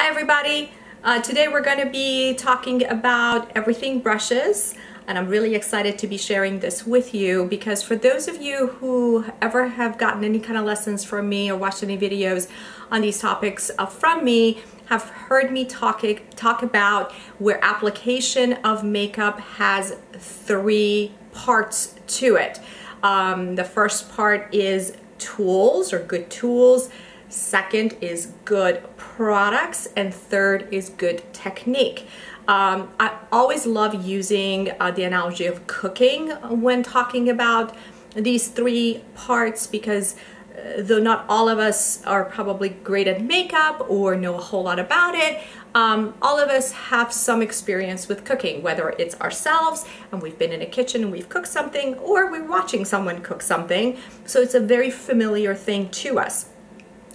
Hi everybody! Today we're going to be talking about everything brushes, and I'm really excited to be sharing this with you because for those of you who ever have gotten any kind of lessons from me or watched any videos on these topics from me have heard me talk about where application of makeup has three parts to it. The first part is tools or good tools. Second is good products, and third is good technique. I always love using the analogy of cooking when talking about these three parts because though not all of us are probably great at makeup or know a whole lot about it, all of us have some experience with cooking, whether it's ourselves and we've been in a kitchen and we've cooked something, or we're watching someone cook something. So it's a very familiar thing to us.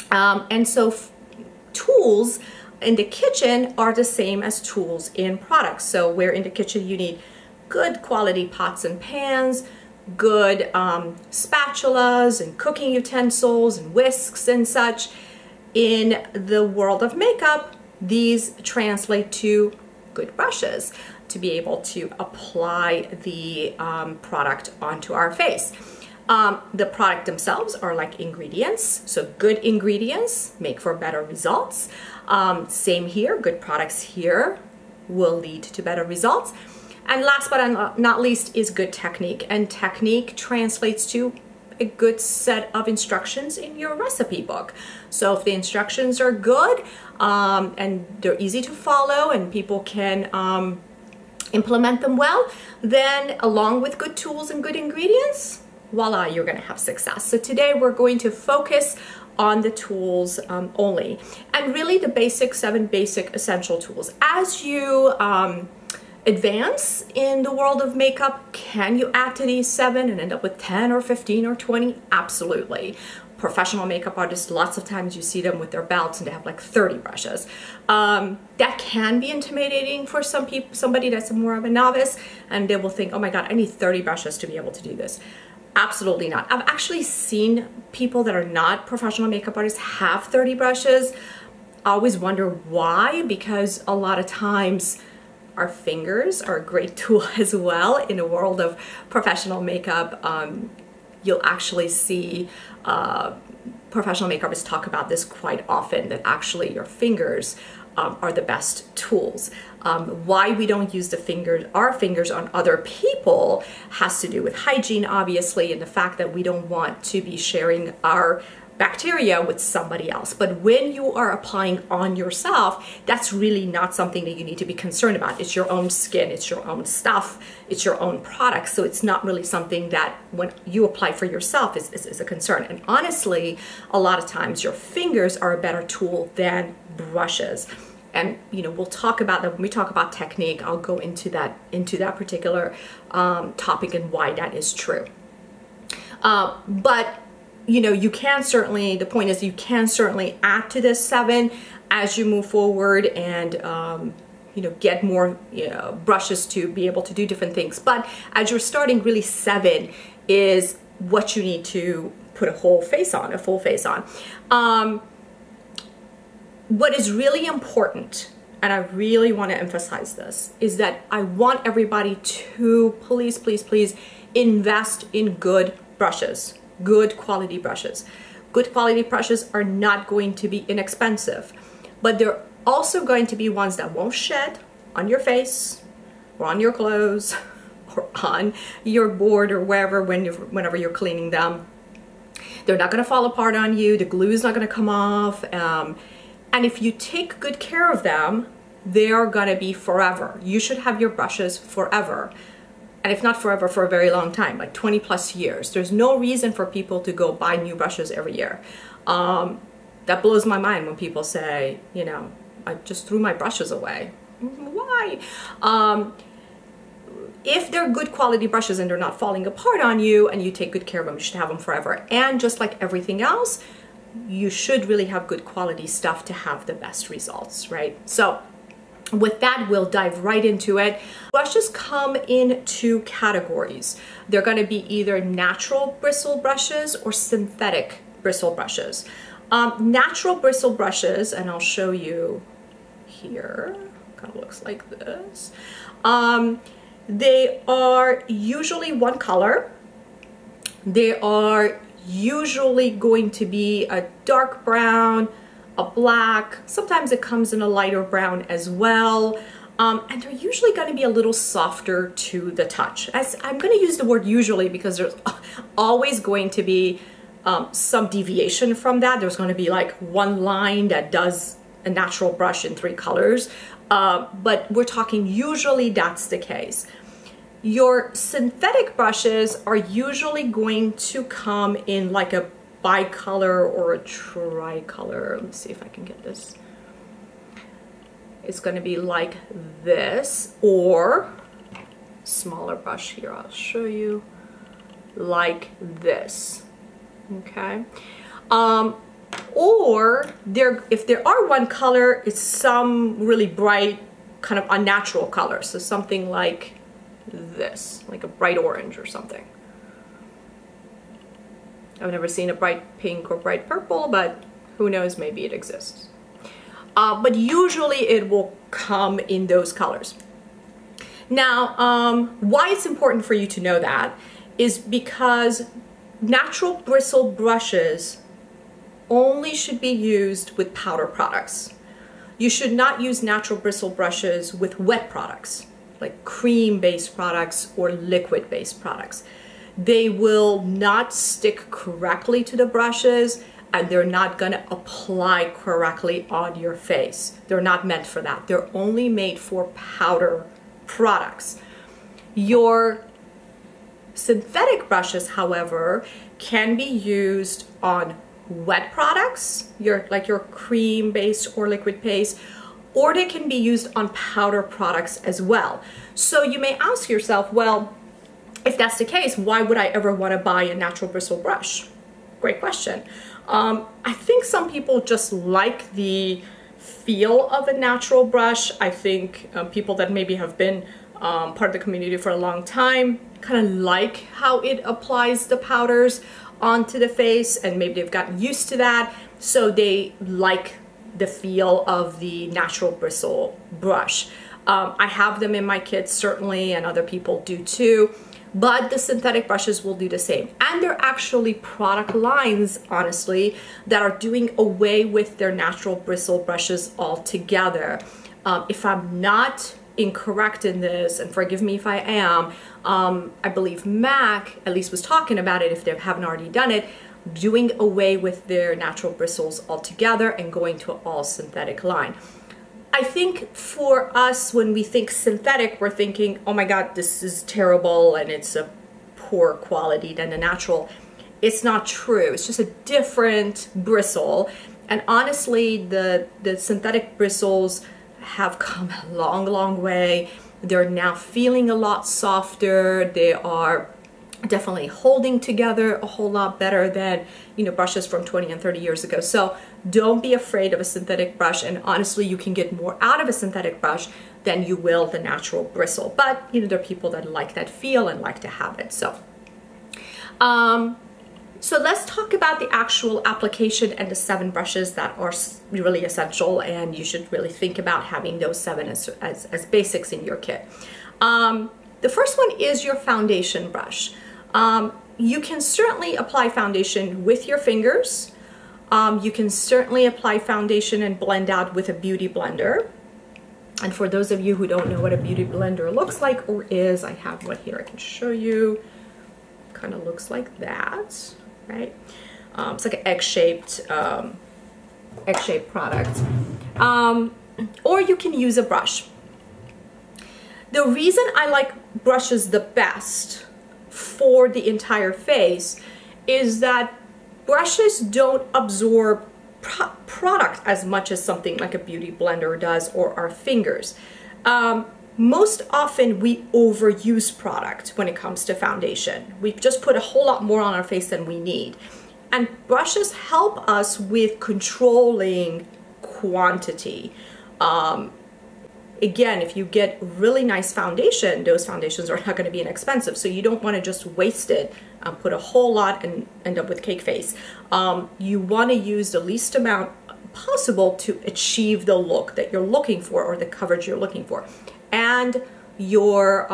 And so tools in the kitchen are the same as tools in products. So where in the kitchen you need good quality pots and pans, good spatulas and cooking utensils and whisks and such. In the world of makeup, these translate to good brushes to be able to apply the product onto our face. The product themselves are like ingredients, so good ingredients make for better results. Same here, good products here will lead to better results. And last but not least is good technique, and technique translates to a good set of instructions in your recipe book. So if the instructions are good and they're easy to follow and people can implement them well, then along with good tools and good ingredients, voila, you're going to have success. So today we're going to focus on the tools only, and really the seven basic essential tools. As you advance in the world of makeup, can you add to these seven and end up with 10 or 15 or 20? Absolutely. Professional makeup artists, lots of times you see them with their belts and they have like 30 brushes. That can be intimidating for some people, somebody that's more of a novice, and they will think, oh my God, I need 30 brushes to be able to do this. Absolutely not. I've actually seen people that are not professional makeup artists have 30 brushes. I always wonder why, because a lot of times our fingers are a great tool as well. In the world of professional makeup, you'll actually see professional makeup artists talk about this quite often, that actually your fingers are the best tools. Why we don't use our fingers on other people has to do with hygiene, obviously, and the fact that we don't want to be sharing our bacteria with somebody else. But when you are applying on yourself, that's really not something that you need to be concerned about. It's your own skin, it's your own stuff, it's your own product. So it's not really something that when you apply for yourself is a concern. And honestly, a lot of times your fingers are a better tool than brushes. And you know, we'll talk about that when we talk about technique. I'll go into that particular topic and why that is true. But you know, you can certainly, the point is you can certainly add to this seven as you move forward and you know, get more brushes to be able to do different things. But as you're starting, really seven is what you need to put a full face on. What is really important, and I really want to emphasize this, is that I want everybody to please, please, please invest in good brushes. Good quality brushes. Good quality brushes are not going to be inexpensive, but they're also going to be ones that won't shed on your face or on your clothes or on your board or wherever whenever you're cleaning them. They're not going to fall apart on you. The glue is not going to come off. And if you take good care of them, they are going to be forever. You should have your brushes forever. And if not forever, for a very long time, like 20 plus years. There's no reason for people to go buy new brushes every year. That blows my mind when people say, you know, I just threw my brushes away. Why? If they're good quality brushes and they're not falling apart on you and you take good care of them, you should have them forever. And just like everything else, you should really have good quality stuff to have the best results, right? So with that, we'll dive right into it. Brushes come in two categories. They're going to be either natural bristle brushes or synthetic bristle brushes. Natural bristle brushes, and I'll show you here. Kind of looks like this. They are usually one color. They are usually going to be a dark brown, a black. Sometimes it comes in a lighter brown as well. And they're usually going to be a little softer to the touch. I'm going to use the word usually because there's always going to be some deviation from that. There's going to be like one line that does a natural brush in 3 colors. But we're talking usually that's the case. Your synthetic brushes are usually going to come in like a bicolor or a tricolor. Let me see if I can get this. It's going to be like this, or smaller brush here, I'll show you, like this. Okay. Or if there are one color, it's some really bright, kind of unnatural color. So something like this, like a bright orange or something. I've never seen a bright pink or bright purple, but who knows, maybe it exists. But usually it will come in those colors. Now, why it's important for you to know that is because natural bristle brushes only should be used with powder products. You should not use natural bristle brushes with wet products, like cream-based products or liquid-based products. They will not stick correctly to the brushes, and they're not going to apply correctly on your face. They're not meant for that. They're only made for powder products. Your synthetic brushes, however, can be used on wet products, like your cream-based or liquid-based, or they can be used on powder products as well. So you may ask yourself, well, if that's the case, why would I ever want to buy a natural bristle brush? Great question. I think some people just like the feel of a natural brush. I think people that maybe have been part of the community for a long time kind of like how it applies the powders onto the face, and maybe they've gotten used to that, so they like the feel of the natural bristle brush. I have them in my kits certainly, and other people do too. But the synthetic brushes will do the same. And they're actually product lines, honestly, that are doing away with their natural bristle brushes altogether. If I'm not incorrect in this, and forgive me if I am, I believe MAC at least was talking about it, if they haven't already done it, doing away with their natural bristles altogether and going to an all synthetic line. I think for us, when we think synthetic, we're thinking, oh my God, this is terrible and it's a poor quality than the natural. It's not true. It's just a different bristle. And honestly, the synthetic bristles have come a long, long way. They're now feeling a lot softer. They are definitely holding together a whole lot better than, you know, brushes from 20 and 30 years ago. So don't be afraid of a synthetic brush, and honestly you can get more out of a synthetic brush than you will the natural bristle. But you know, there are people that like that feel and like to have it. So so let's talk about the actual application and the 7 brushes that are really essential, and you should really think about having those 7 as basics in your kit. The first one is your foundation brush. You can certainly apply foundation with your fingers. You can certainly apply foundation and blend out with a beauty blender. And for those of you who don't know what a beauty blender looks like or is, I have one here I can show you. Kind of looks like that, right? It's like an egg-shaped product. Or you can use a brush. The reason I like brushes the best for the entire face is that brushes don't absorb product as much as something like a beauty blender does, or our fingers. Most often we overuse product when it comes to foundation. We just put a whole lot more on our face than we need. And brushes help us with controlling quantity. Again, if you get really nice foundation, those foundations are not going to be inexpensive, so you don't want to just waste it, put a whole lot and end up with cake face. You want to use the least amount possible to achieve the look that you're looking for or the coverage you're looking for. And your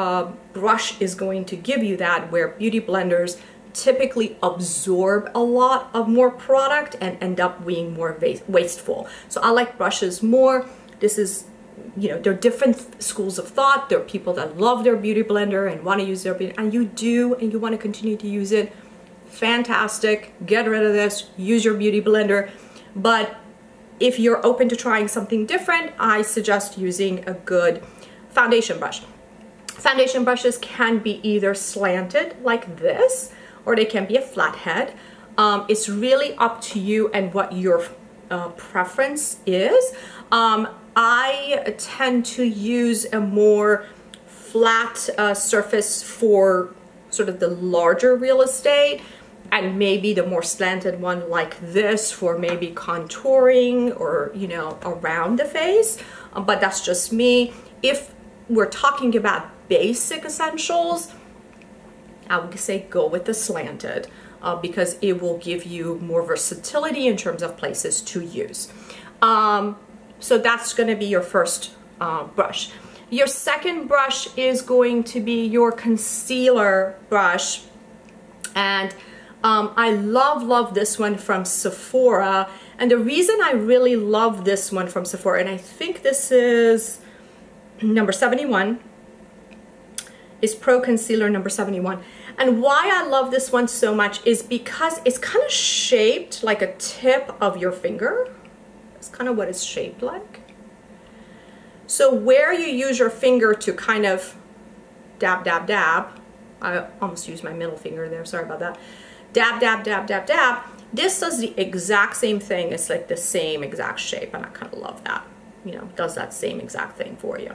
brush is going to give you that, where beauty blenders typically absorb a lot of more product and end up being more wasteful. So I like brushes more. This is, you know, there are different schools of thought. There are people that love their beauty blender and want to use their beauty, and you do, and you want to continue to use it. Fantastic. Get rid of this, use your beauty blender. But if you're open to trying something different, I suggest using a good foundation brush. Foundation brushes can be either slanted like this, or they can be a flathead. It's really up to you and what your preference is. I tend to use a more flat surface for sort of the larger real estate, and maybe the more slanted one like this for maybe contouring or, you know, around the face. But that's just me. If we're talking about basic essentials, I would say go with the slanted because it will give you more versatility in terms of places to use. So that's going to be your first brush. Your second brush is going to be your concealer brush, and I love this one from Sephora. And the reason I really love this one from Sephora, and I think this is number 71, is Pro Concealer number 71. And why I love this one so much is because it's kind of shaped like a tip of your finger. It's kind of what it's shaped like. So where you use your finger to kind of dab, dab, dab, I almost used my middle finger there, sorry about that. Dab, dab, dab, dab, dab. This does the exact same thing. It's like the same exact shape, and I kind of love that. You know, does that same exact thing for you.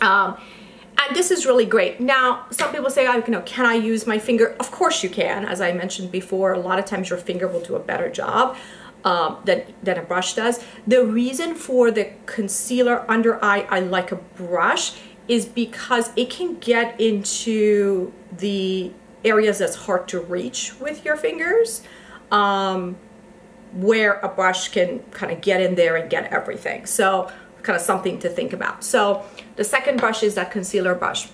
And this is really great. Now, some people say, you know, can I use my finger? Of course you can. As I mentioned before, a lot of times your finger will do a better job than a brush does. The reason for the concealer under eye, I like a brush, is because it can get into the areas that's hard to reach with your fingers, where a brush can kind of get in there and get everything. So kind of something to think about. So the second brush is that concealer brush.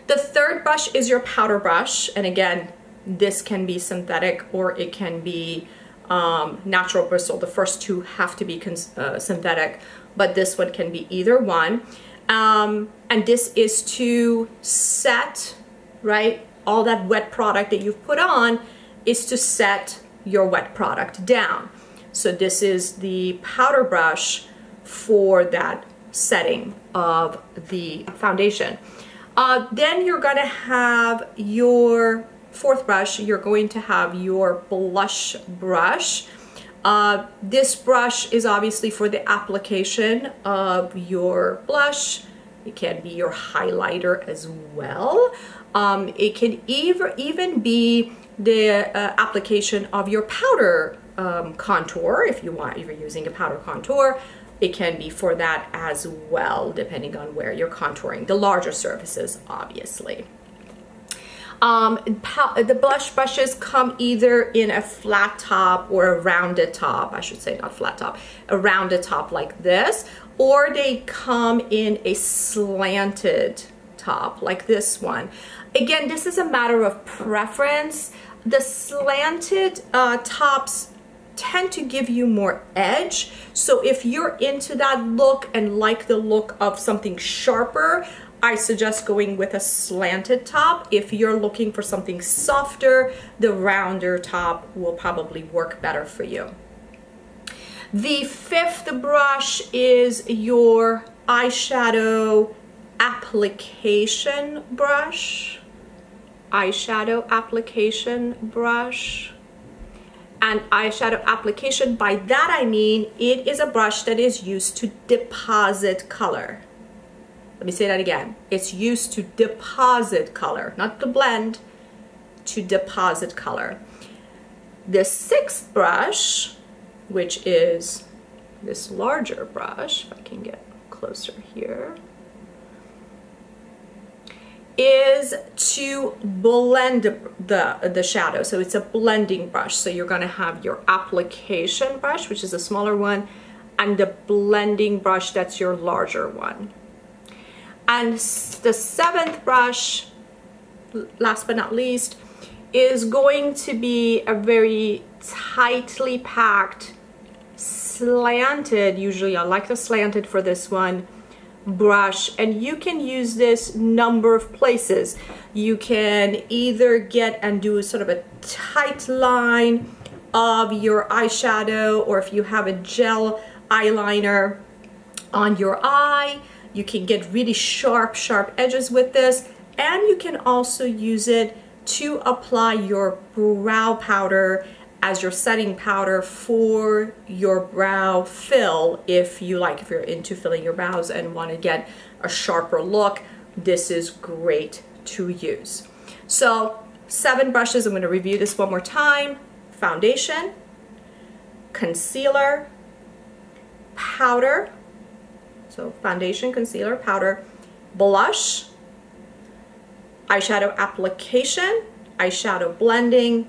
The third brush is your powder brush, and again, this can be synthetic or it can be natural bristle. The first two have to be synthetic, but this one can be either one. And this is to set, right, all that wet product that you've put on is to set your wet product down. So this is the powder brush for that setting of the foundation. Then you're going to have your fourth brush. You're going to have your blush brush. This brush is obviously for the application of your blush. It can be your highlighter as well. It can even be the application of your powder contour if you're using a powder contour. It can be for that as well, depending on where you're contouring. The larger surfaces, obviously. The blush brushes come either in a flat top or a rounded top. I should say not flat top, a rounded top like this, or they come in a slanted top like this one. Again, this is a matter of preference. The slanted tops tend to give you more edge. So if you're into that look and like the look of something sharper, I suggest going with a slanted top. If you're looking for something softer, the rounder top will probably work better for you. The fifth brush is your eyeshadow application brush. Eyeshadow application brush. And eyeshadow application, by that I mean it is a brush that is used to deposit color. Let me say that again. It's used to deposit color, not to blend, to deposit color. The sixth brush, which is this larger brush, if I can get closer here, is to blend the shadow. So it's a blending brush. So you're going to have your application brush, which is a smaller one, and the blending brush, that's your larger one. And the seventh brush, last but not least, is going to be a very tightly packed, slanted, usually I like the slanted for this one, brush, and you can use this number of places. You can either get and do sort of a tight line of your eyeshadow, or if you have a gel eyeliner on your eye, you can get really sharp edges with this, and you can also use it to apply your brow powder as your setting powder for your brow fill. If you're into filling your brows and want to get a sharper look, this is great to use. So 7 brushes, I'm going to review this one more time. Foundation, concealer, powder, so foundation, concealer, powder, blush, eyeshadow application, eyeshadow blending,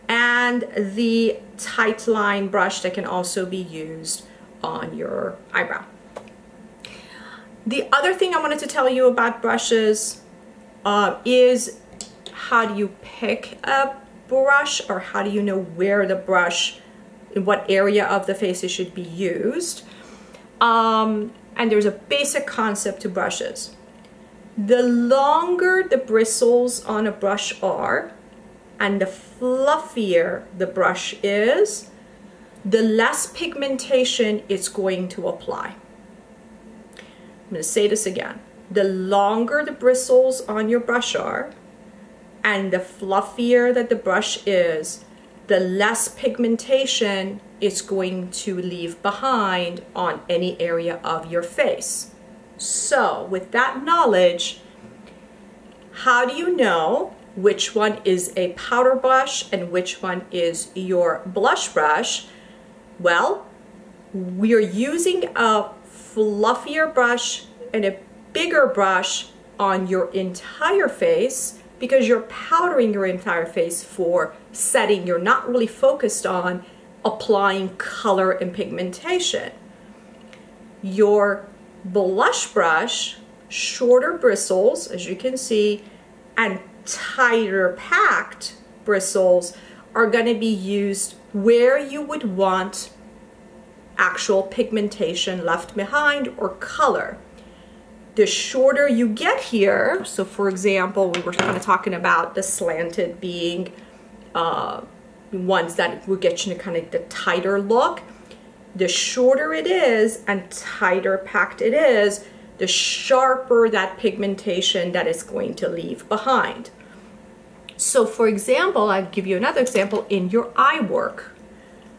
and the tight line brush that can also be used on your eyebrow. The other thing I wanted to tell you about brushes is how do you pick a brush, or how do you know where the brush, in what area of the face it should be used. And there's a basic concept to brushes. The longer the bristles on a brush are, and the fluffier the brush is, the less pigmentation it's going to apply. I'm going to say this again. The longer the bristles on your brush are, and the fluffier that the brush is, the less pigmentation it's going to leave behind on any area of your face. So with that knowledge, how do you know which one is a powder brush and which one is your blush brush? Well, we're using a fluffier brush and a bigger brush on your entire face because you're powdering your entire face for setting. You're not really focused on applying color and pigmentation. Your blush brush, shorter bristles, as you can see, and tighter packed bristles are going to be used where you would want actual pigmentation left behind or color. The shorter you get here, so for example, we were kind of talking about the slanted being ones that will get you to kind of the tighter look. The shorter it is and tighter packed it is, the sharper that pigmentation that it's going to leave behind. So for example, I'll give you another example in your eye work.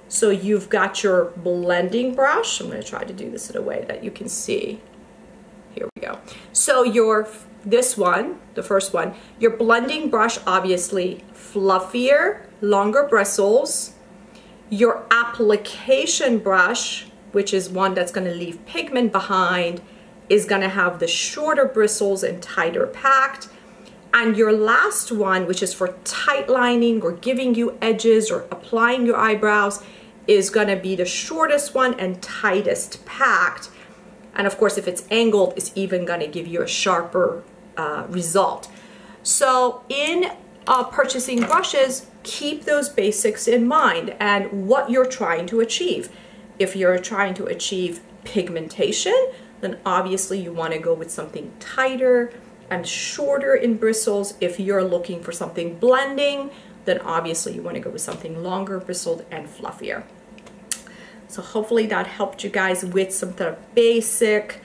So you've got your blending brush. I'm going to try to do this in a way that you can see. Here we go. So this one, the first one, your blending brush, obviously fluffier, longer bristles. Your application brush, which is one that's going to leave pigment behind, is going to have the shorter bristles and tighter packed. And your last one, which is for tight lining or giving you edges or applying your eyebrows, is going to be the shortest one and tightest packed. And of course, if it's angled, it's even going to give you a sharper result. So in purchasing brushes, keep those basics in mind and what you're trying to achieve. If you're trying to achieve pigmentation, then obviously you want to go with something tighter and shorter in bristles. If you're looking for something blending, then obviously you want to go with something longer bristled and fluffier. So hopefully that helped you guys with some sort of basic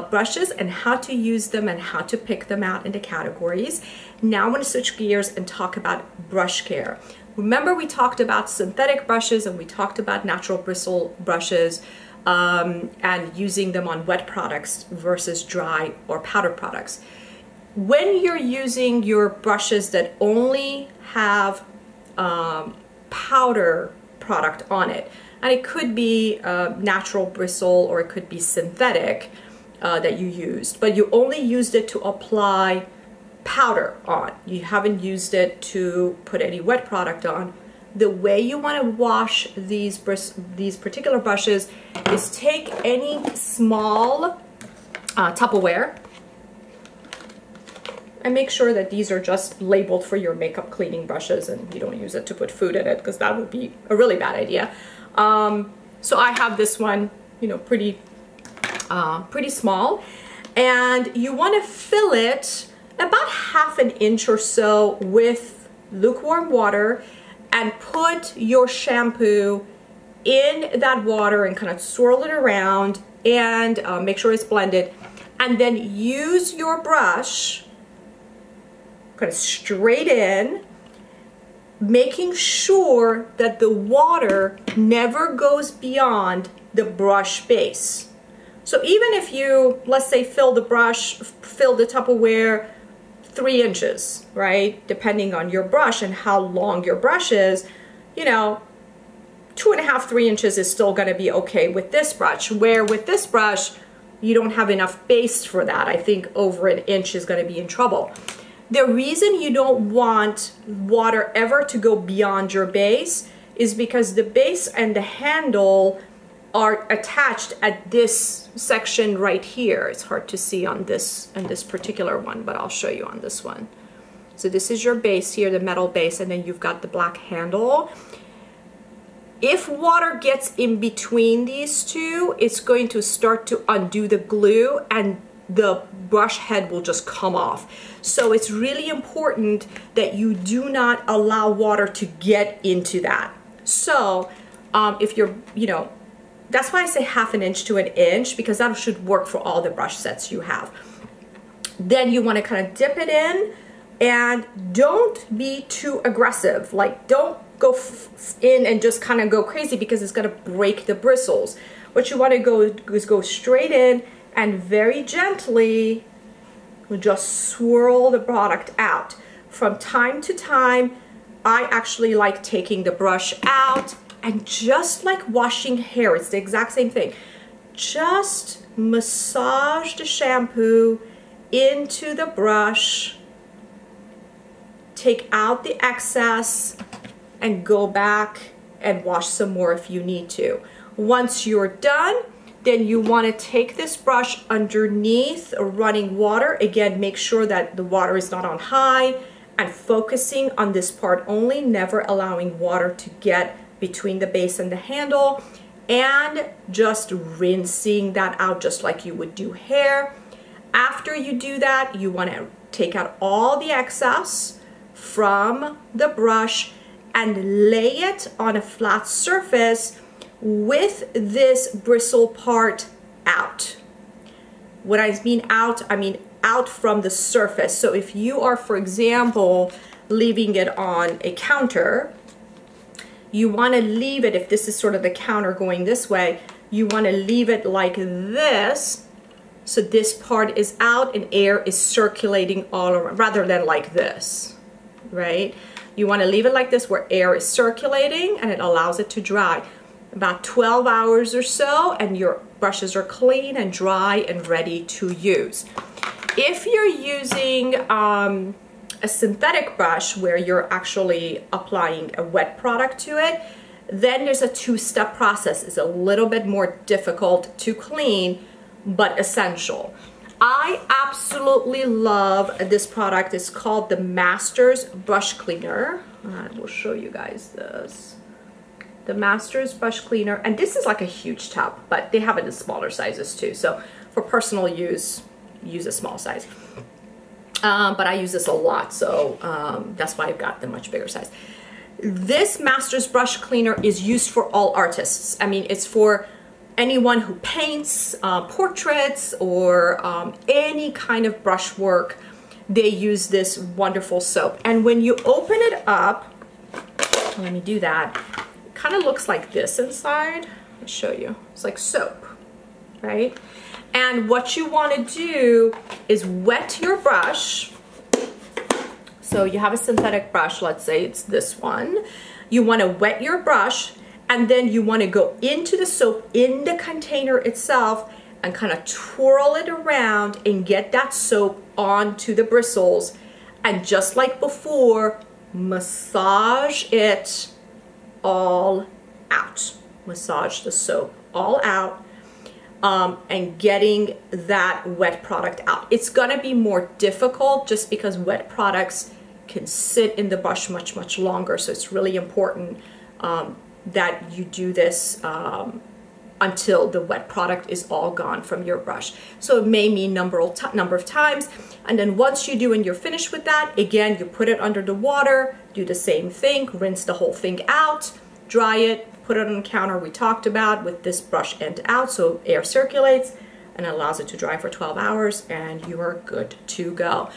brushes and how to use them and how to pick them out into categories. Now I'm going to switch gears and talk about brush care. Remember, we talked about synthetic brushes and we talked about natural bristle brushes and using them on wet products versus dry or powder products. When you're using your brushes that only have powder product on it, and it could be natural bristle or it could be synthetic that you used, but you only used it to apply powder on. You haven't used it to put any wet product on. The way you want to wash these particular brushes is take any small Tupperware and make sure that these are just labeled for your makeup cleaning brushes and you don't use it to put food in it, because that would be a really bad idea. So I have this one, you know, pretty small, and you want to fill it about 1/2 inch or so with lukewarm water and put your shampoo in that water and kind of swirl it around and make sure it's blended, and then use your brush kind of straight in, making sure that the water never goes beyond the brush base. So even if you, let's say, fill the Tupperware 3 inches, right? Depending on your brush and how long your brush is, you know, 2.5, 3 inches is still gonna be okay with this brush, where with this brush, you don't have enough base for that. I think over 1 inch is gonna be in trouble. The reason you don't want water ever to go beyond your base is because the base and the handle are attached at this section right here. It's hard to see on this particular one, but I'll show you on this one. So this is your base here, the metal base, and then you've got the black handle. If water gets in between these two, it's going to start to undo the glue and the brush head will just come off. So it's really important that you do not allow water to get into that. So if you're, you know, that's why I say 1/2 inch to 1 inch, because that should work for all the brush sets you have. Then you want to kind of dip it in, and don't be too aggressive. Like, don't go in and just kind of go crazy, because it's going to break the bristles. What you want to go is go straight in and very gently just swirl the product out. From time to time, I actually like taking the brush out and just like washing hair, it's the exact same thing. Just massage the shampoo into the brush, take out the excess, and go back and wash some more if you need to. Once you're done, then you want to take this brush underneath running water. Again, make sure that the water is not on high and focusing on this part only, never allowing water to get between the base and the handle, and just rinsing that out just like you would do hair. After you do that, you want to take out all the excess from the brush and lay it on a flat surface with this bristle part out. When I mean out from the surface. So if you are, for example, leaving it on a counter, you want to leave it, if this is sort of the counter going this way, you want to leave it like this, so this part is out and air is circulating all around, rather than like this, right? You want to leave it like this where air is circulating, and it allows it to dry. About 12 hours or so, and your brushes are clean and dry and ready to use. If you're using a synthetic brush where you're actually applying a wet product to it, then there's a 2-step process. It's a little bit more difficult to clean, but essential. I absolutely love this product. It's called the Masters Brush Cleaner. I will show you guys this. The Masters Brush Cleaner, and this is like a huge tub, but they have it in smaller sizes too. So for personal use, use a small size. But I use this a lot, so that's why I've got the much bigger size. This Masters Brush Cleaner is used for all artists. I mean, it's for anyone who paints portraits or any kind of brush work. They use this wonderful soap. And when you open it up, let me do that, it kind of looks like this inside. I'll show you. It's like soap, right? And what you want to do is wet your brush. So you have a synthetic brush, let's say it's this one. You want to wet your brush, and then you want to go into the soap in the container itself and kind of twirl it around and get that soap onto the bristles. And just like before, massage it all out. Massage the soap all out, and getting that wet product out. It's gonna be more difficult just because wet products can sit in the brush much longer. So it's really important that you do this until the wet product is all gone from your brush. So it may mean number of times, and then once you do and you're finished with that, again, you put it under the water, do the same thing, rinse the whole thing out, dry it, put it on the counter we talked about with this brush end out so air circulates and allows it to dry for 12 hours, and you are good to go.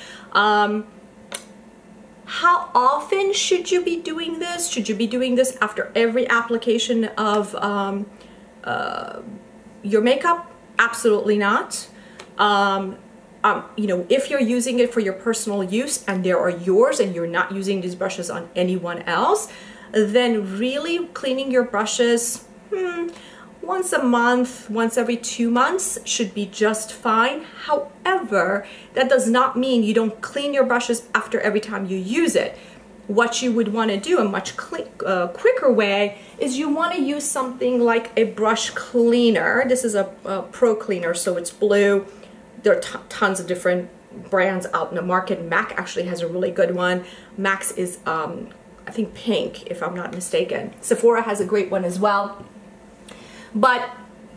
How often should you be doing this? Should you be doing this after every application of your makeup? Absolutely not. You know, if you're using it for your personal use and they are yours and you're not using these brushes on anyone else, then really cleaning your brushes once a month, once every 2 months should be just fine. However, that does not mean you don't clean your brushes after every time you use it. What you would want to do, a much quicker way, is you want to use something like a brush cleaner. This is a pro cleaner, so it's blue. There are tons of different brands out in the market. MAC actually has a really good one. MAC's is, I think, pink, if I'm not mistaken. Sephora has a great one as well. But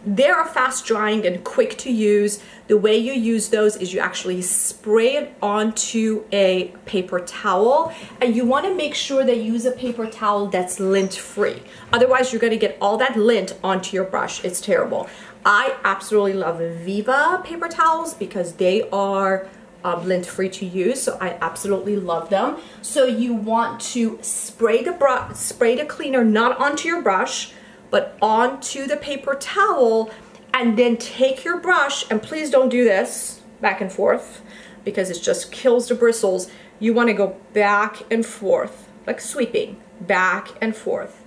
they are fast drying and quick to use. The way you use those is you actually spray it onto a paper towel, and you want to make sure that you use a paper towel that's lint free. Otherwise, you're going to get all that lint onto your brush. It's terrible. I absolutely love Viva paper towels because they are lint free to use, so I absolutely love them. So you want to spray the cleaner not onto your brush, but onto the paper towel, and then take your brush, and please don't do this back and forth because it just kills the bristles. You want to go back and forth, like sweeping, back and forth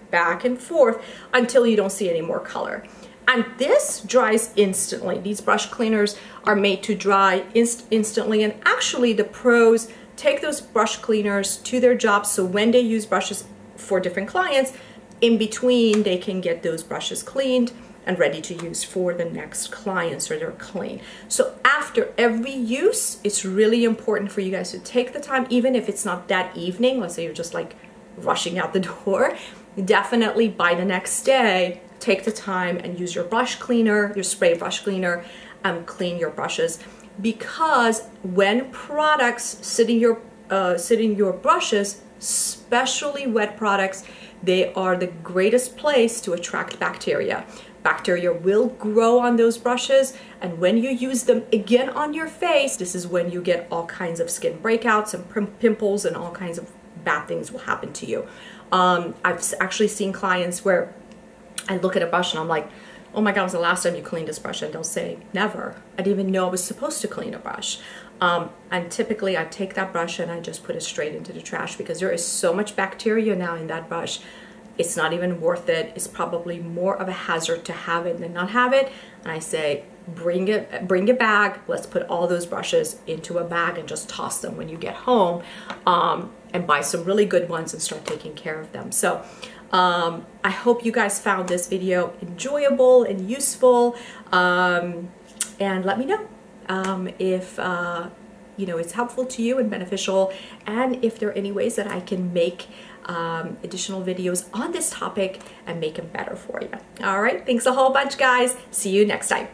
until you don't see any more color. And this dries instantly. These brush cleaners are made to dry instantly, and actually the pros take those brush cleaners to their jobs, so when they use brushes for different clients, in between they can get those brushes cleaned and ready to use for the next client, so they're clean. So after every use, it's really important for you guys to take the time, even if it's not that evening, let's say you're just like rushing out the door, definitely by the next day, take the time and use your brush cleaner, your spray brush cleaner, and clean your brushes. Because when products sit in your brushes, especially wet products, they are the greatest place to attract bacteria. Bacteria will grow on those brushes, and when you use them again on your face, this is when you get all kinds of skin breakouts and pimples, and all kinds of bad things will happen to you. I've actually seen clients where I look at a brush and I'm like, oh my God, when was the last time you cleaned this brush? And they'll say, never. I didn't even know I was supposed to clean a brush. And typically I take that brush and I just put it straight into the trash because there is so much bacteria now in that brush. It's not even worth it. It's probably more of a hazard to have it than not have it. And I say, bring a bag. Let's put all those brushes into a bag and just toss them when you get home, and buy some really good ones and start taking care of them. So I hope you guys found this video enjoyable and useful, and let me know if you know, it's helpful to you and beneficial, and if there are any ways that I can make additional videos on this topic and make them better for you. All right, thanks a whole bunch, guys. See you next time.